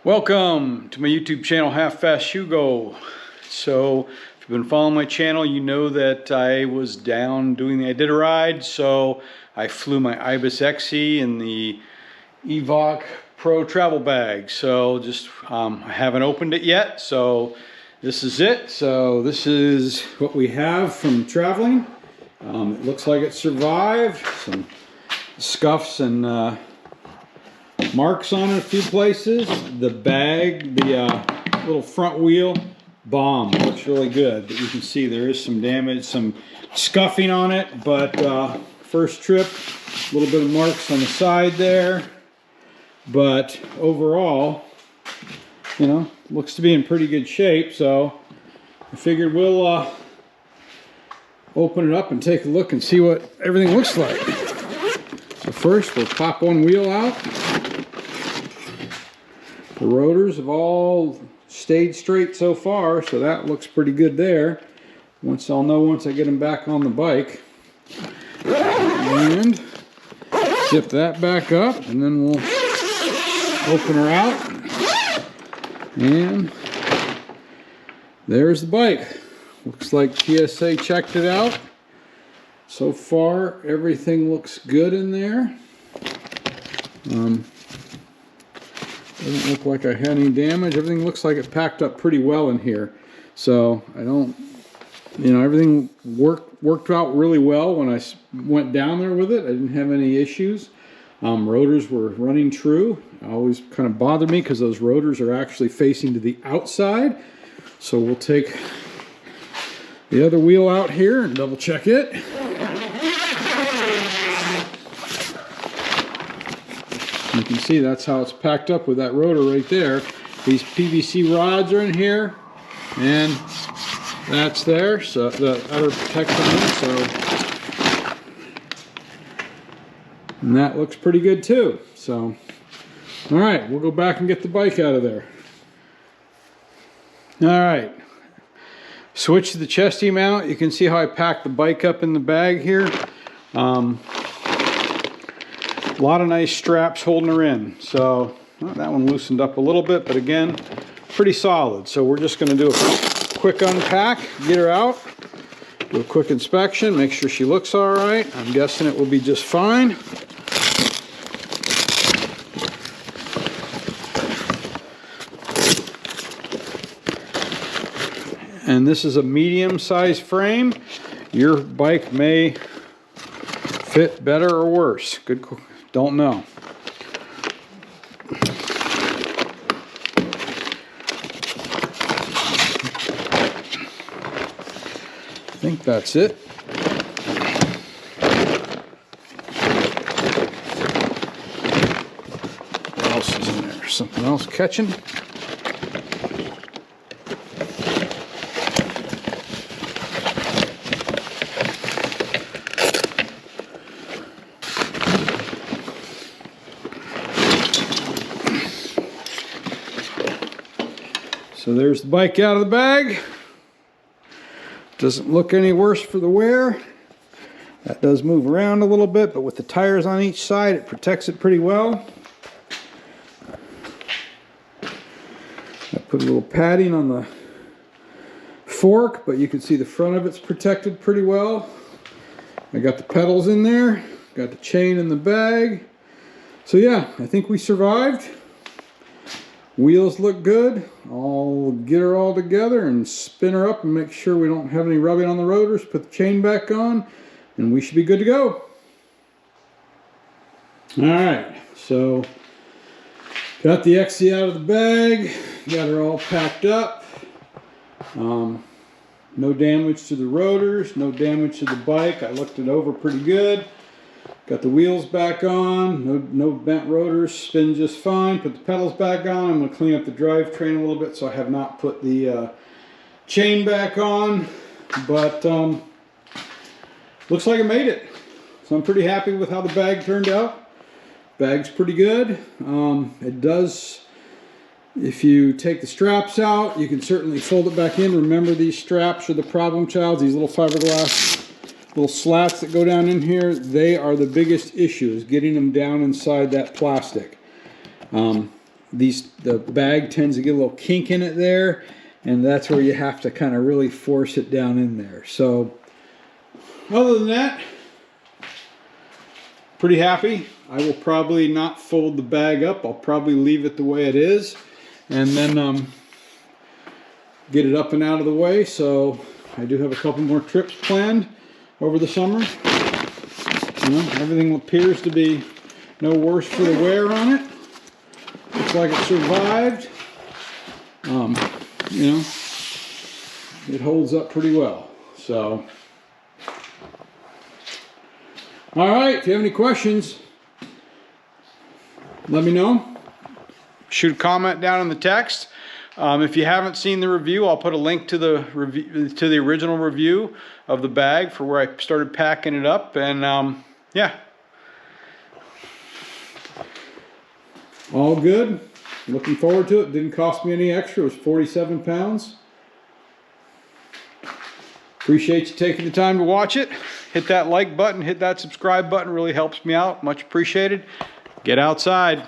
Welcome to my YouTube channel, Half Fast Hugo. So if you've been following my channel, you know that I was down doing the Iditarod. So I flew my Ibis XE in the Evoc Pro travel bag. So just I haven't opened it yet. So this is it. So this is what we have from traveling. It looks like it survived. Some scuffs and marks on it a few places. The bag, the little front wheel, bomb. Looks really good, but you can see there is some damage, some scuffing on it. But first trip, a little bit of marks on the side there. But overall, you know, looks to be in pretty good shape. So I figured we'll open it up and take a look and see what everything looks like. So first, we'll pop one wheel out. The rotors have all stayed straight so far, so that looks pretty good there. I'll know once I get them back on the bike. And zip that back up, and then we'll open her out. And there's the bike. Looks like TSA checked it out. So far, everything looks good in there. Doesn't look like I had any damage. Everything looks like it packed up pretty well in here. So I don't, you know, everything worked out really well when I went down there with it. I didn't have any issues. Rotors were running true. It always kind of bothered me because those rotors are actually facing to the outside. So we'll take the other wheel out here and double check it. You can see that's how it's packed up with that rotor right there. These PVC rods are in here, and that's there. So the other protection, and that looks pretty good too. So, all right, we'll go back and get the bike out of there. All right, switch to the chesty mount. You can see how I packed the bike up in the bag here. A lot of nice straps holding her in. So well, that one loosened up a little bit, but again, pretty solid. So we're just going to do a quick unpack, get her out, do a quick inspection, make sure she looks all right. I'm guessing it will be just fine. And this is a medium-sized frame. Your bike may fit better or worse. Good. Don't know. I think that's it. What else is in there? Something else catching? So there's the bike out of the bag. Doesn't look any worse for the wear. That does move around a little bit, but with the tires on each side, it protects it pretty well. I put a little padding on the fork, but you can see the front of it's protected pretty well. I got the pedals in there, got the chain in the bag. So yeah, I think we survived. Wheels look good. I'll get her all together and spin her up and make sure we don't have any rubbing on the rotors. Put the chain back on and we should be good to go. Alright, so got the XE out of the bag. Got her all packed up. No damage to the rotors, no damage to the bike. I looked it over pretty good. Got the wheels back on, no bent rotors, spin just fine. Put the pedals back on. I'm going to clean up the drivetrain a little bit, so I have not put the chain back on. But looks like I made it. So I'm pretty happy with how the bag turned out. Bag's pretty good. It does, if you take the straps out, you can certainly fold it back in. Remember, these straps are the problem child. These little fiberglass little slats that go down in here, they are the biggest issue, is getting them down inside that plastic. the bag tends to get a little kink in it there, and that's where you have to kind of really force it down in there. So other than that, pretty happy. I will probably not fold the bag up. I'll probably leave it the way it is, and then get it up and out of the way. So I do have a couple more trips planned over the summer. You know, everything appears to be no worse for the wear on it. Looks like it survived. You know, it holds up pretty well. So, all right, if you have any questions, let me know. Shoot a comment down in the text. If you haven't seen the review, I'll put a link to the review, to the original review of the bag for where I started packing it up. And yeah, all good. Looking forward to it. Didn't cost me any extra. It was 47 pounds. Appreciate you taking the time to watch it. Hit that like button, hit that subscribe button. Really helps me out. Much appreciated. Get outside.